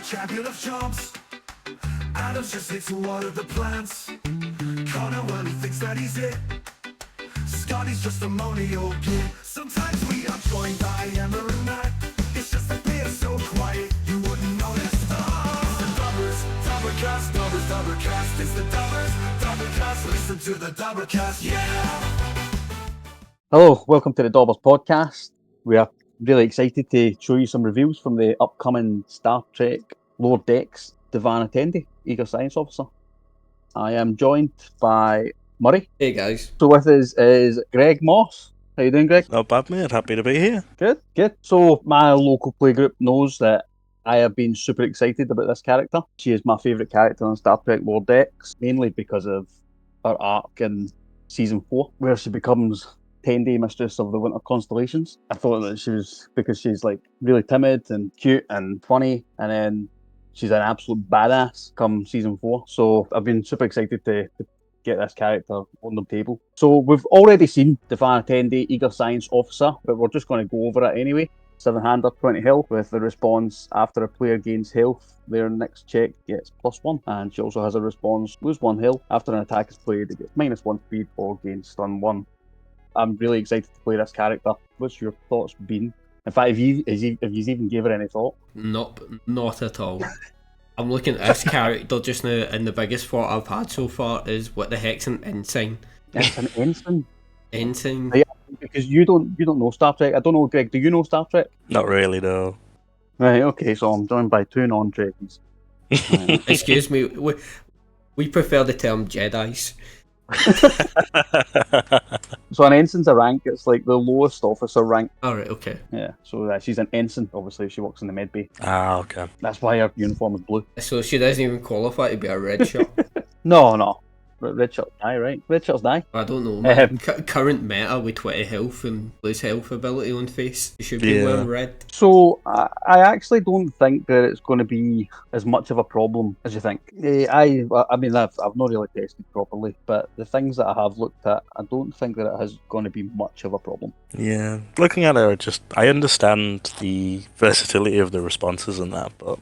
champion of chumps. Adam's just here to water the plants. Connor, well, he thinks that he's it. Scotty's just a moany old kid. Sometimes we are joined by Emma and Matt. It's just that they're so quiet, you wouldn't notice. It's the Dobbers, Dobbercast, Dobbers, Dobbercast. It's the Dobbers, Dobbercast. Listen to the Dobbercast, yeah! Hello, welcome to the Dobbers podcast. We are really excited to show you some reviews from the upcoming Star Trek Lower Decks D'Vana Tendi, Eager Science Officer. I am joined by Murray. Hey guys. So with us is Greg Moss. How you doing, Greg? Not bad, mate. Happy to be here. Good, good. So my local playgroup knows that I have been super excited about this character. She is my favourite character on Star Trek Lower Decks, mainly because of her arc in Season 4, where she becomes Tendi, Mistress of the Winter Constellations. I thought that she was, because she's like really timid and cute and funny, and then she's an absolute badass come Season 4. So I've been super excited to get this character on the table. So we've already seen D'Vana Tendi, Eager Science Officer, but we're just going to go over it anyway. 7-hander, 20 health, with the response after a player gains health, their next check gets +1. And she also has a response, lose 1 health. After an attack is played, it gets -1 speed or gains stun 1. I'm really excited to play this character. What's your thoughts been? In fact, have you even gave her any thought? Nope, not at all. I'm looking at this character just now, and the biggest thought I've had so far is, what the heck's an ensign? It's an ensign. Ensign? Yeah, because you don't know Star Trek. I don't know, Greg, do you know Star Trek? Not really, though. Right, okay, so I'm joined by two non-Trekkies. Excuse me, we prefer the term Jedis. So an ensign's a rank, it's like the lowest officer rank. Alright, okay. Yeah, so she's an ensign, obviously, she works in the med bay. Ah, okay. That's why her uniform is blue. So she doesn't even qualify to be a red shirt? No. Red shirts die, right? Red shirts die. I don't know, man. Current meta with 20 health and lose health ability on face, you should be wearing red. So I actually don't think that it's going to be as much of a problem as you think. I mean, I've not really tested properly, but the things that I have looked at, I don't think that it has going to be much of a problem. Yeah, looking at her, I understand the versatility of the responses and that, but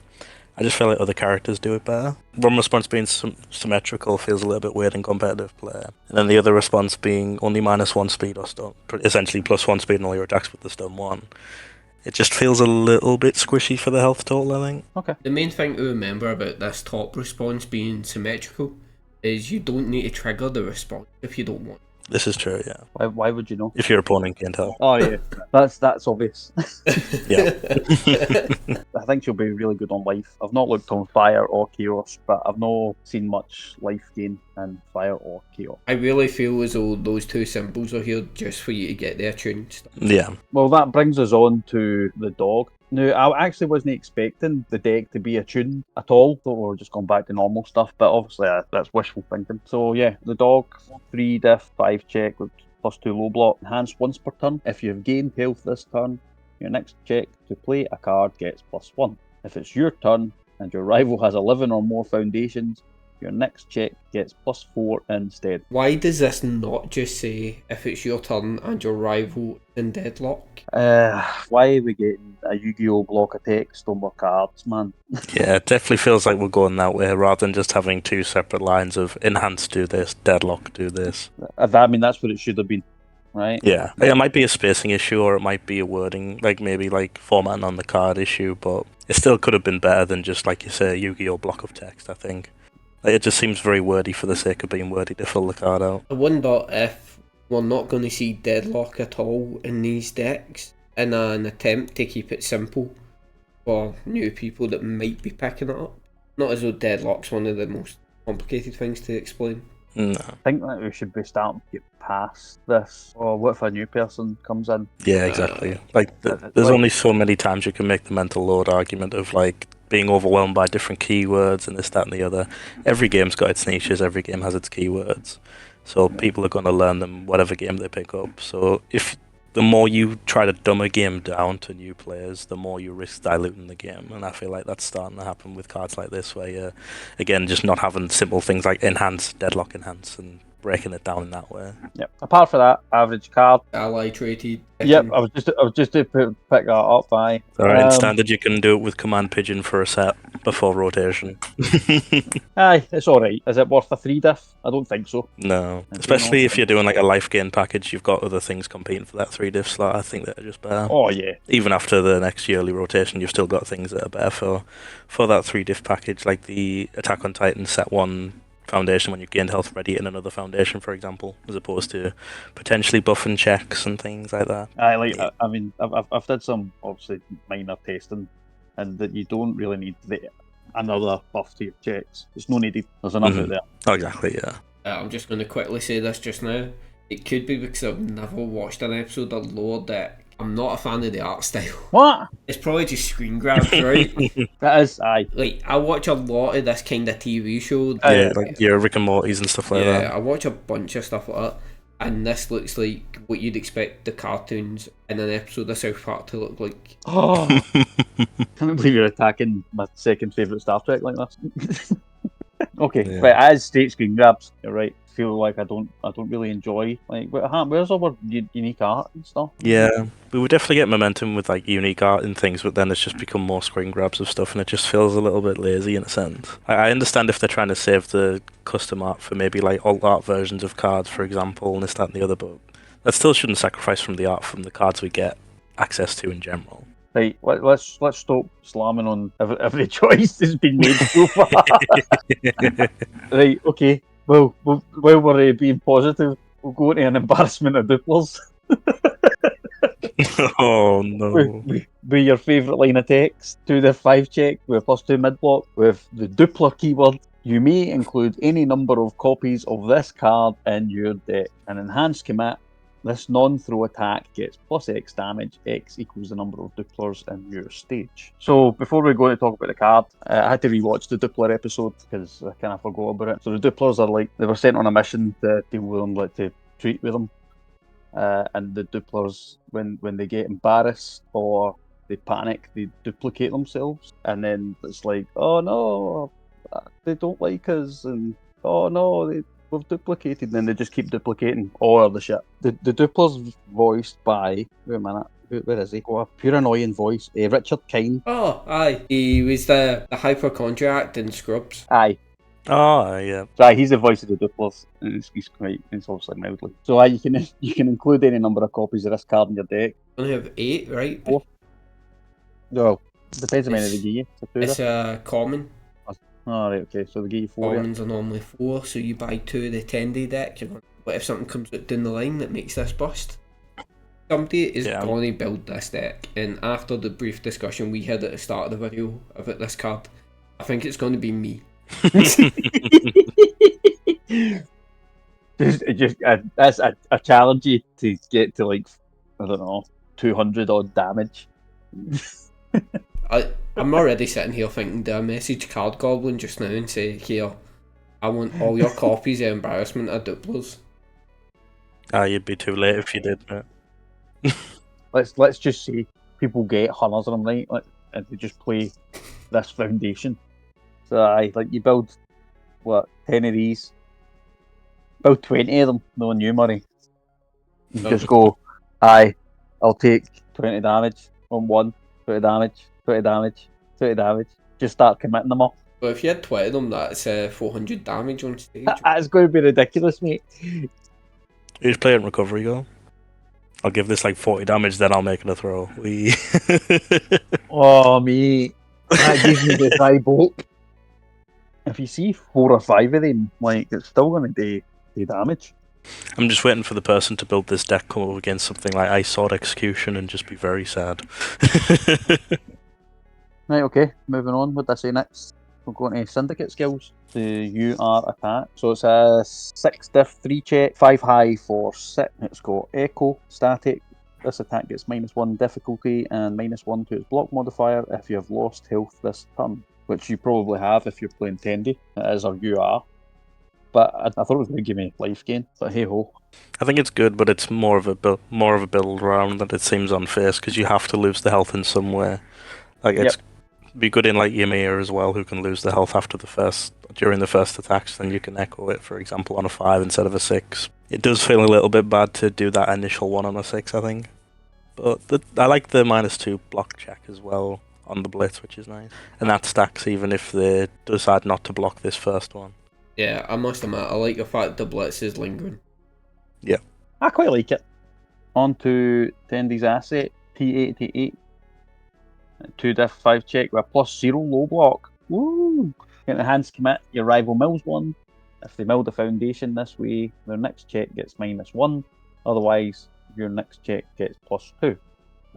I just feel like other characters do it better. One response being symmetrical feels a little bit weird in competitive play, and then the other response being only -1 speed or stun, essentially +1 speed and all your attacks with the stun 1. It just feels a little bit squishy for the health total, I think. Okay. The main thing to remember about this top response being symmetrical is you don't need to trigger the response if you don't want. This is true, yeah. Why would you know? If your opponent can't help. Oh yeah, that's obvious. Yeah. I think she'll be really good on life. I've not looked on fire or chaos, but I've not seen much life gain in fire or chaos. I really feel as though those two symbols are here just for you to get the attuned. Yeah. Well, that brings us on to the dog. Now, I actually wasn't expecting the deck to be attuned at all, so we're just going back to normal stuff, but obviously that's wishful thinking. So yeah, the dog, 3 diff, 5 check with +2 low block, enhanced once per turn. If you've gained health this turn, your next check to play a card gets +1. If it's your turn and your rival has 11 or more foundations, your next check gets +4 instead. Why does this not just say if it's your turn and your rival in deadlock? Why are we getting a Yu-Gi-Oh block of text on our cards, man? Yeah, it definitely feels like we're going that way rather than just having 2 separate lines of enhance do this, deadlock do this. I mean, that's what it should have been, right? Yeah. It might be a spacing issue or it might be a wording, maybe formatting on the card issue, but it still could have been better than just, like you say, a Yu-Gi-Oh block of text, I think. It just seems very wordy for the sake of being wordy to fill the card out. I wonder if we're not going to see deadlock at all in these decks in an attempt to keep it simple for new people that might be picking it up. Not as though deadlock's one of the most complicated things to explain. No. I think that we should be starting to get past this. Or what if a new person comes in? Yeah, exactly. There's only so many times you can make the mental load argument of being overwhelmed by different keywords and this, that, and the other. Every game's got its niches, every game has its keywords. So people are going to learn them whatever game they pick up. So if the more you try to dumb a game down to new players, the more you risk diluting the game. And I feel like that's starting to happen with cards like this, where you're, again, just not having simple things like enhance, deadlock enhance, and breaking it down in that way. Yep. Apart from that, average card. Ally traded. Yep. I was just to pick that up. Aye. Alright, in standard you can do it with Command Pigeon for a set before rotation. Aye, it's all right. Is it worth a 3 diff? I don't think so. No. I do Especially not if you're doing like a life gain package, you've got other things competing for that 3 diff slot. I think they're just better. Oh yeah. Even after the next yearly rotation, you've still got things that are better for that 3 diff package, like the Attack on Titan set 1 foundation when you gained health ready in another foundation, for example, as opposed to potentially buffing checks and things like that. I mean, I've did some obviously minor testing, and that you don't really need another buff to your checks. There's no needed. There's enough out there. Oh, exactly, yeah. I'm just going to quickly say this just now. It could be because I've never watched an episode of Lower Deck. I'm not a fan of the art style. What? It's probably just screen grabs, right? That is, aye. Like, I watch a lot of this kind of TV show. Yeah, like your Rick and Morty's and stuff like Yeah, that. I watch a bunch of stuff like that. And this looks like what you'd expect the cartoons in an episode of South Park to look like. Oh, can't believe you're attacking my second favourite Star Trek like this. Okay, Yeah. right. As state screen grabs, you're right. Feel like I don't really enjoy like where's our unique art and stuff. Yeah, we would definitely get momentum with like unique art and things, but then it's just become more screen grabs of stuff, and it just feels a little bit lazy in a sense. I understand if they're trying to save the custom art for maybe like alt art versions of cards, for example, and this, that, and the other, but that still shouldn't sacrifice from the art from the cards we get access to in general. Right, let's stop slamming on every choice that's been made so far. Right, okay. Well, while we're being positive, we'll go into an embarrassment of Dupplers. Oh no. With your favourite line of text, to the 5 check with +2 mid block with the Doubler keyword. You may include any number of copies of this card in your deck. An enhanced commit. This non-throw attack gets +X damage. X equals the number of Dupplers in your stage. So before we go to talk about the card, I had to rewatch the Doubler episode because I kind of forgot about it. So the Dupplers are like, they were sent on a mission to deal with them, like to treat with them. And the Dupplers, when they get embarrassed or they panic, they duplicate themselves. And then it's like, oh no, they don't like us, and oh no, we've duplicated, and then they just keep duplicating all of the shit. The Dupler's voiced by, wait a minute, where is he? Oh, a pure annoying voice. Richard Kine. Oh, aye. He was the hypochondriac in Scrubs. Aye. Oh, yeah. So aye, he's the voice of the Dupplers. He's obviously mildly. So aye, you can include any number of copies of this card in your deck. Only have 8, right? 4. Well, depends on how many they give you. It's a common. Oh, right, okay, so they give you 4. Yeah. Commons are normally 4, so you buy 2 of the Tendi deck. You're going, what if something comes out down the line that makes this bust? Somebody is going to build this deck, and after the brief discussion we had at the start of the video about this card, I think it's going to be me. That's a challenge you to get to like, I don't know, 200 odd damage. I'm already sitting here thinking, do I message Card Goblin just now and say, here, I want all your copies of Embarrassment of Dupplers? You'd be too late if you did, mate. Let's just say people get hunters of them, right? Like, and they just play this foundation. So like you build 10 of these, build 20 of them, knowing you, Murray. You just go, I'll take 20 damage on 1, 20 damage, 20 damage, 20 damage. Just start committing them up. But if you had 20 of them, that's 400 damage on stage. That's going to be ridiculous, mate. You just play it in recovery, go. I'll give this like 40 damage, then I'll make it a throw. Oh, mate. That gives me the dry bulk. If you see 4 or 5 of them, like, it's still going to do damage. I'm just waiting for the person to build this deck come up against something like Ice Sword Execution and just be very sad. Right, okay, moving on. What did I say next? We're going to Syndicate skills. The UR attack. So it's a 6 diff, 3 check, 5 high for 6. It's got Echo, Static. This attack gets -1 difficulty and -1 to its block modifier if you have lost health this turn, which you probably have if you're playing Tendi. It is our UR. But I thought it was going to give me life gain, but hey ho. I think it's good, but it's more of a build round that it seems on face because you have to lose the health in some way. Like it's be good in like Ymir as well, who can lose the health during the first attacks. Then you can echo it, for example, on a 5 instead of a 6. It does feel a little bit bad to do that initial one on a 6, I think. But I like the -2 block check as well on the blitz, which is nice. And that stacks even if they decide not to block this first one. Yeah, I must admit, I like the fact the blitz is lingering. I quite like it. On to Tendi's asset, T88. 2 diff 5 check with a +0 low block. Woo! Get enhanced commit, your rival mills 1. If they mill the foundation this way, their next check gets -1. Otherwise, your next check gets +2.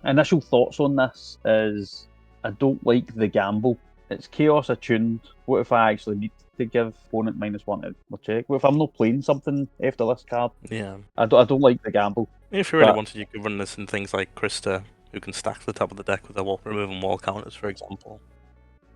Initial thoughts on this is I don't like the gamble. It's chaos attuned. What if I actually need to give opponent -1 to my check? What if I'm not playing something after this card? Yeah. I don't like the gamble. If you really But- wanted, you could run this in things like Krista, who can stack the top of the deck with a removing wall counters, for example.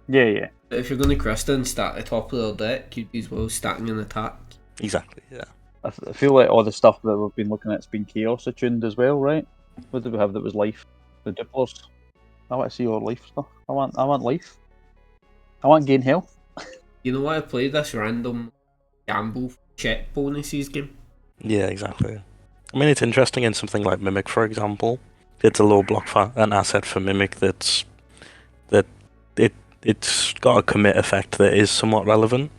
Yeah. But if you're going to Krista and stack the top of their deck, you'd be as well stacking an attack. Exactly, yeah. I feel like all the stuff that we've been looking at has been chaos attuned as well, right? What did we have that was life? The Duplos. I want to see all life stuff. I want life. I want gain health. You know why I played this random gamble check bonuses game? Yeah, exactly. I mean, it's interesting in something like Mimic, for example. It's a low block an asset for Mimic it's got a commit effect that is somewhat relevant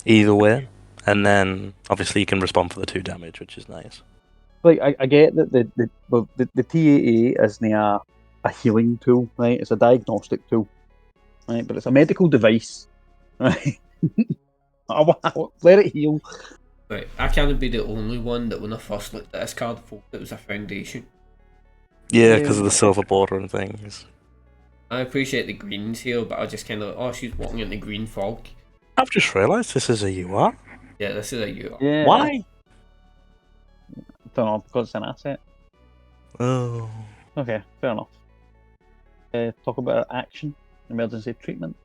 either way, and then obviously you can respond for the 2 damage, which is nice. Like I get that the TAA isn't a healing tool, right? It's a diagnostic tool, right? But it's a medical device, right? Let it heal. Right, I can't be the only one that when I first looked at this card thought it was a foundation. Yeah, because of the silver border and things. I appreciate the greens here, but I just kind of, oh, she's walking in the green fog. I've just realised this is a UR. Yeah, this is a UR. Yeah. Why? Don't know, because it's an asset. Oh. Okay, fair enough. Talk about our action, emergency treatment.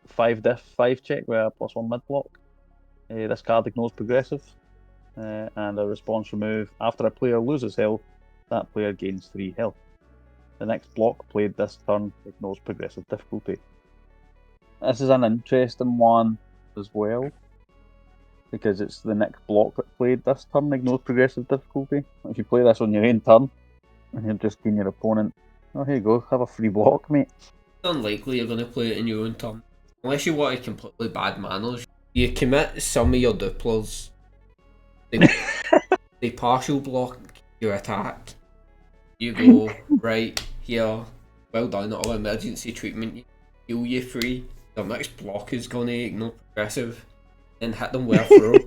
5 diff, 5 check with a +1 mid block. This card ignores progressive, and a response remove. After a player loses health, that player gains 3 health. The next block played this turn ignores progressive difficulty. This is an interesting one as well, because it's the next block that played this turn ignores progressive difficulty. If you play this on your own turn, and you're just giving your opponent, oh, here you go, have a free block, mate. It's unlikely you're going to play it in your own turn. Unless you want to completely bad manners. You commit some of your Dupplers. They partial block your attack. You go, right, here, well done, all emergency treatment, heal you free. The next block is going to ignore progressive, and hit them well through.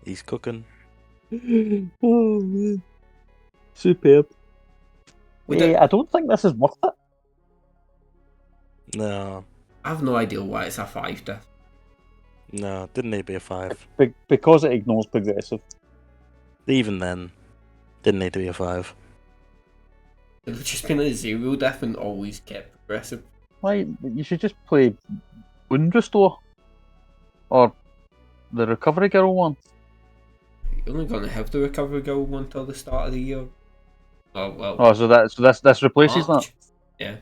He's cooking. Oh man, superb. I don't think this is worth it. No, I have no idea why it's a 5 diff. no, didn't need to be a 5. Because it ignores progressive. Even then, didn't need to be a 5. It would have just been a 0 diff and always kept progressive. Why, you should just play Wound Restore. Or the Recovery Girl one. You're only going to have the recovery girl one till the start of the year. Oh, well. Oh, so this replaces March. Yeah.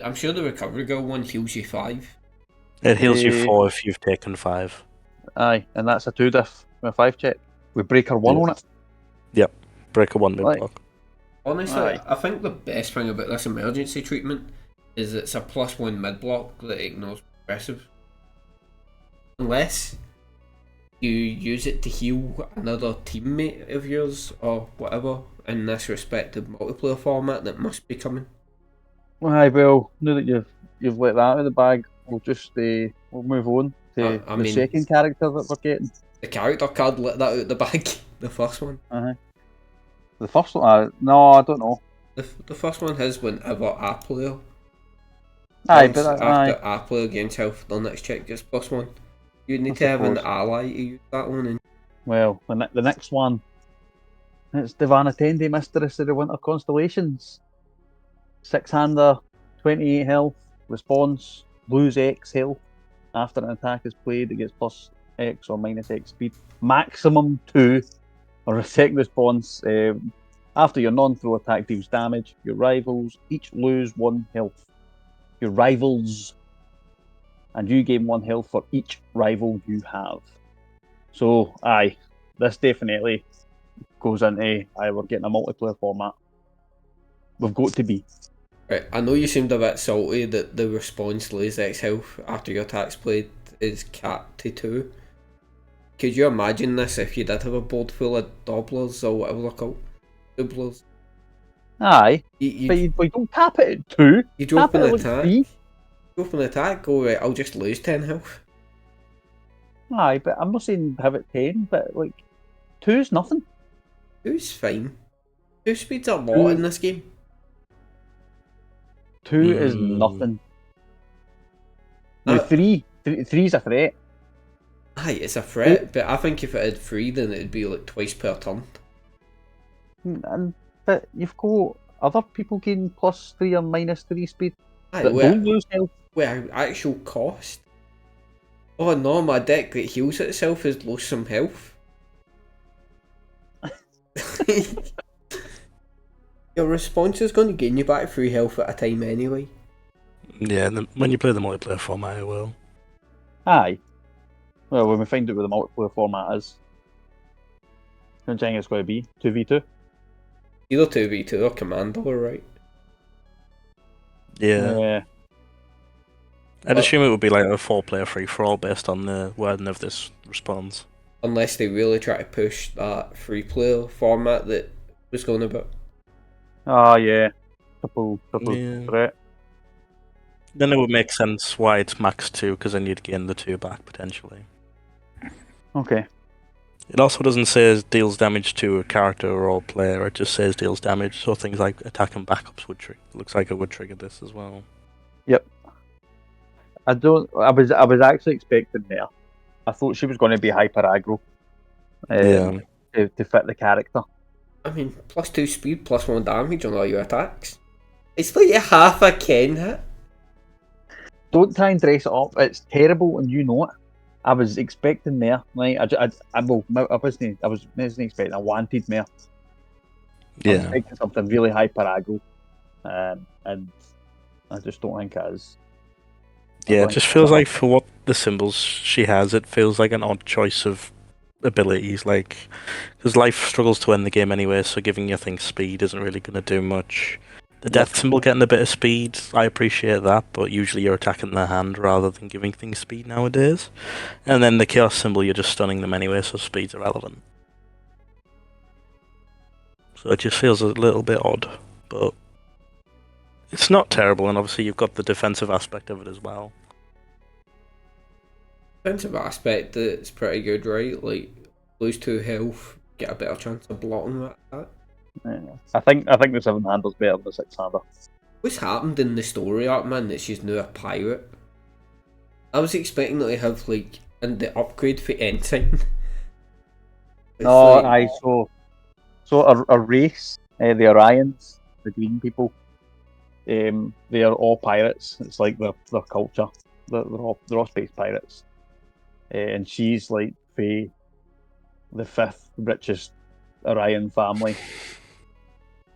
I'm sure the recovery girl one heals you 5. It heals you Eh. 4 if you've taken 5. that. Aye, and that's a 2 diff with a 5 check. With Breaker 1 Yeah. on it. Break a 1 mid Right. block. Honestly, Aye. I think the best thing about this emergency treatment is it's a +1 mid block that ignores progressive. Unless you use it to heal another teammate of yours or whatever in this respective multiplayer format that must be coming. Aye, well, now that you've let that out of the bag, we'll just we'll move on to I the mean- second character that we're getting. The character card let that out the bag, the first one. The first one, no, I don't know. The first one has whenever a player Aye, comes but after aye. a player gains health, their next check gets +1. You need I to have an suppose. ally to use that one. And Well, the next one, it's D'Vana Tendi, Mistress of the Winter Constellations. 6-hander, 28 health, response, lose X health. After an attack is played, it gets +X or -X speed. Maximum 2, or a second response, After your non-throw attack deals damage, your rivals each lose 1 health. Your rivals, and you gain 1 health for each rival you have. So, aye, this definitely goes into, we're getting a multiplayer format. We've got to be. Right, I know you seemed a bit salty that the response lose X health after your attack's played is capped to 2. Could you imagine this if you did have a board full of Dobbers or whatever they're called? Doublers? Aye, You, but we don't cap it at 2. you drop Cap an it at like attack. 3. Drop an attack, go right, I'll just lose 10 health. Aye, but I'm not saying have it 10, but like 2's nothing. 2's fine. 2 speed's a lot in this game. 2 is nothing. Now, 3's a threat. Aye, it's a threat, but I think if it had 3 then it'd be like twice per turn. But you've got other people gain +3 or -3 speed Aye, that don't lose health. with actual cost. Oh no, my deck that heals itself has lost some health. Your response is going to gain you back 3 health at a time anyway. Yeah, when you play the multiplayer format, it will. Aye. Well, when we find out what the multiplayer format is, how much it's going to be? 2v2? Either 2v2 or Commando, right? Yeah. I'd assume it would be like a 4-player free-for-all based on the wording of this response. Unless they really try to push that 3-player format that was going about. Oh, yeah. Triple Yeah. threat. Then it would make sense why it's max 2, because then you'd gain the 2 back potentially. Okay. It also doesn't say it deals damage to a character or player, it just says deals damage, so things like attack and backups would trigger. Looks like it would trigger this as well. Yep. I was actually expecting there. I thought she was going to be hyper aggro. To fit the character. I mean, +2 speed, +1 damage on all your attacks. It's like a half a Ken hit. Don't try and dress it up. It's terrible, and you know it. I was expecting more. Like I wasn't expecting. I wanted more. I was expecting something really hyper aggro, and I just don't think it is. Yeah, it just feels like for what the symbols she has, it feels like an odd choice of abilities. Like, because life struggles to end the game anyway, so giving your thing speed isn't really going to do much. The death symbol getting a bit of speed, I appreciate that, but usually you're attacking their hand rather than giving things speed nowadays. And then the chaos symbol, you're just stunning them anyway, so speed's irrelevant. So it just feels a little bit odd, but it's not terrible, and obviously you've got the defensive aspect of it as well. Defensive aspect, it's pretty good, right? Like, lose 2 health, get a better chance of blocking that. Yeah. I think the 7-hander's better than the 6-hander. What's happened in the story arc, man, that she's now a pirate? I was expecting her to have, like, and the upgrade for Ensign. Aye, so a race, the Orions, the green people, they are all pirates. It's like their culture. They're all space pirates. And she's like the 5th richest Orion family,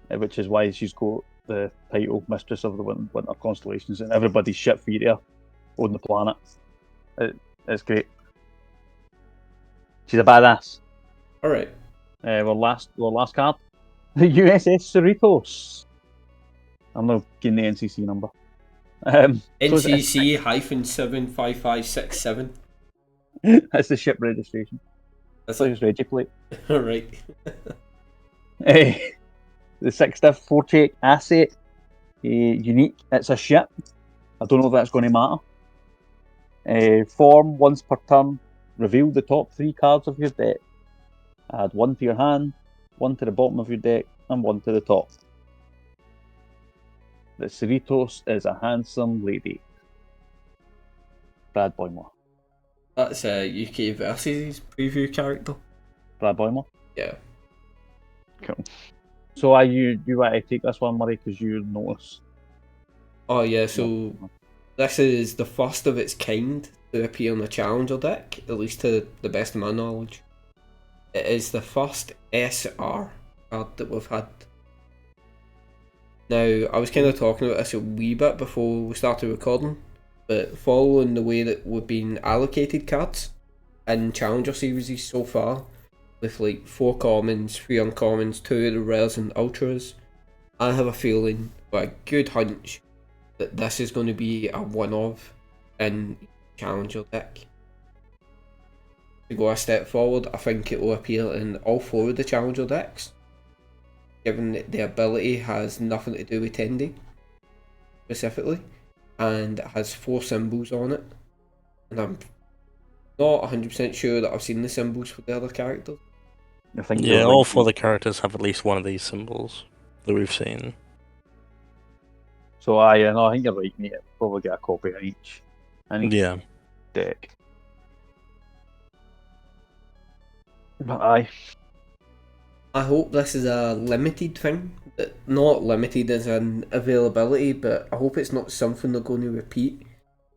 which is why she's got the title Mistress of the Winter Constellations, and everybody's shit feet her on the planet. It's great. She's a badass. Alright. Our last card, the USS Cerritos. I'm not getting the NCC number. NCC-75567. That's the ship registration. That's like his regi plate. Alright. The 60th Forte asset, unique. It's a ship. I don't know if that's going to matter. Form once per turn. Reveal the top 3 cards of your deck. Add 1 to your hand, 1 to the bottom of your deck, and 1 to the top. The Cerritos is a handsome lady. Brad Boimler. That's a UK versus preview character. Brad Boimler? Yeah. Cool. So you want to take this one, Murray, because you notice. Oh yeah, so this is the first of its kind to appear in a Challenger deck, at least to the best of my knowledge. It is the first SR card that we've had. Now, I was kind of talking about this a wee bit before we started recording, but following the way that we've been allocated cards in Challenger series so far, with like 4 commons, 3 uncommons, 2 of the rares and ultras, I have a feeling, or a good hunch, that this is going to be a one-of in Challenger deck. To go a step forward, I think it will appear in all 4 of the Challenger decks, given that the ability has nothing to do with Tendi, specifically, and it has 4 symbols on it, and I'm not 100% sure that I've seen the symbols for the other characters. I think Yeah, you're all right. 4 of the characters have at least one of these symbols that we've seen. So I think you're right, mate. Probably get a copy in each Yeah. deck. But aye, I hope this is a limited thing. Not limited as in availability, but I hope it's not something they're going to repeat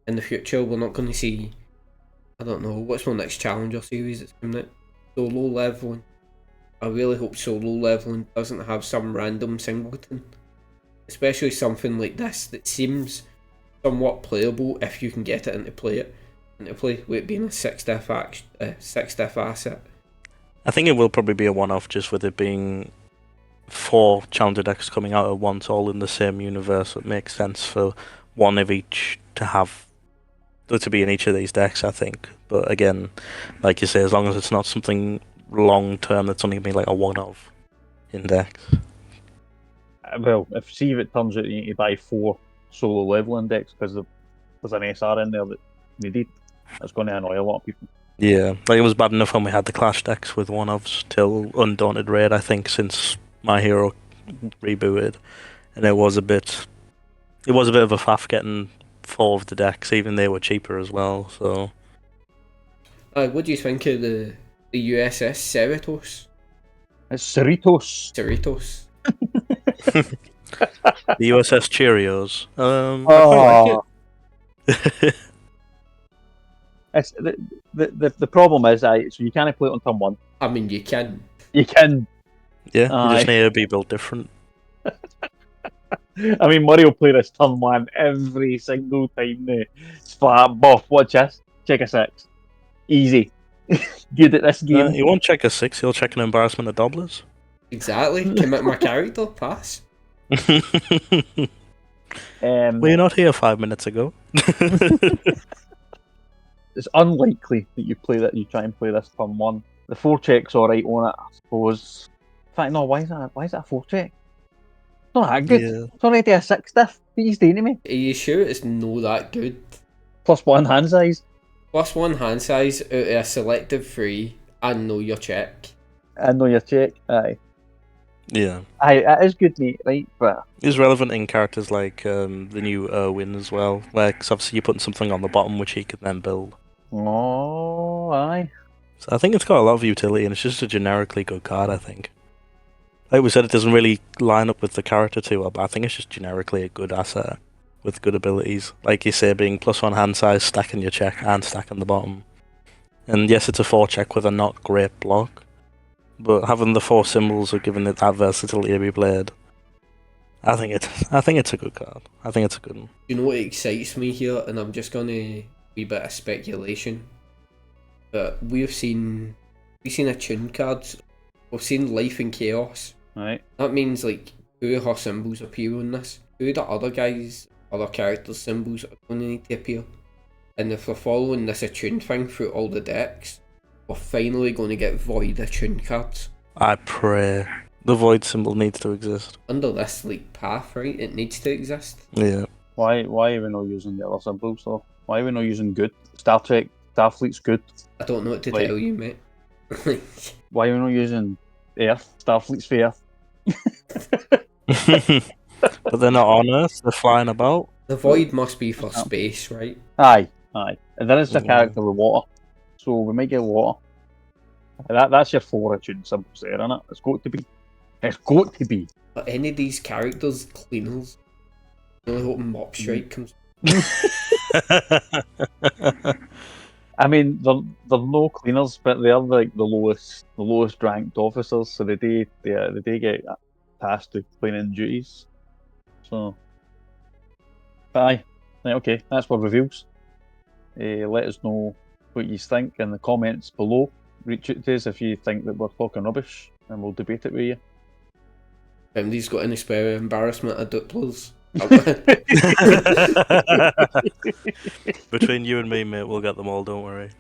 in the future. We're not going to see, I don't know, what's my next Challenger series that's coming out? Solo leveling. I really hope solo leveling doesn't have some random singleton. Especially something like this that seems somewhat playable if you can get it into play, with it being a 6 diff asset. I think it will probably be a one-off, just with it being 4 Challenger decks coming out at once, all in the same universe. It makes sense for one of each to be in each of these decks, I think. But again, like you say, as long as it's not something long-term that's only going to be like a one-off in decks. well, if it turns out you need to buy 4 solo leveling decks because there's an SR in there that needed, that's going to annoy a lot of people. Yeah, like it was bad enough when we had the Clash decks with one-offs till Undaunted Raid, I think, since My Hero rebooted, and it was a bit of a faff getting 4 of the decks, even they were cheaper as well. So, What do you think of the USS Cerritos? It's Cerritos. Cerritos. the USS Cheerios. I quite like it. It's the problem is, so you can't play it on turn 1. I mean, you can. You can. Yeah, you Aye. just need to be built different. I mean, Murray will play this turn 1 every single time. It's flat buff. Watch this. Check a 6. Easy. Good at this game. You won't check a 6, you'll check an embarrassment of Dobbers. Exactly. Commit my character. Pass. Were you not here 5 minutes ago? It's unlikely that you try and play this turn 1. The 4 check's alright on it, I suppose. In fact, no, why is that a 4 check? It's not that good. Yeah. It's already a 6 diff. What are you doing to me? Are you sure it's no that good? +1 hand size. +1 hand size out of a selective 3 and know your check. I know your check. Aye. Yeah. Aye, it is good, mate, right? But It's relevant in characters like the new Erwin as well, where 'cause obviously you're putting something on the bottom which he can then build. oh, aye. So I think it's got a lot of utility, and it's just a generically good card, I think. Like we said, it doesn't really line up with the character too well, but I think it's just generically a good asset with good abilities. Like you say, being +1 hand size, stacking your check, and stacking the bottom. And yes, it's a 4 check with a not great block, but having the 4 symbols are giving it that versatility to be played. I think it's a good card. I think it's a good one. You know what excites me here, and I'm just gonna wee bit of speculation. But we've seen attune cards. We've seen Life and Chaos. Right. That means like 2 of her symbols appear on this. 2 of the other characters' symbols are going to need to appear. And if we're following this attune thing through all the decks, we're finally going to get Void attune cards. I pray the void symbol needs to exist. Under this like path, right? It needs to exist. Yeah. Why are we not using the other symbols though? Why are we not using good? Star Trek, Starfleet's good. I don't know what to Like- tell you, mate. Why are we not using Earth? Starfleet's for Earth. But they're not on Earth, they're flying about. The Void must be for space, right? Aye. And then it's a Mhm. character with water. So we might get water. That's your 4 attune symbols there, isn't it? It's got to be. It's got to be. Are any of these characters cleaners? I really hope Mop Strike comes. I mean, they're no cleaners, but they're like the lowest ranked officers, so they do get tasked with cleaning duties. So, but aye, right, okay, that's what reveals. Let us know what you think in the comments below. Reach out to us if you think that we're talking rubbish, and we'll debate it with you. If anybody's got any spare embarrassment of Dupplers, Between you and me, mate, we'll get them all. Don't worry.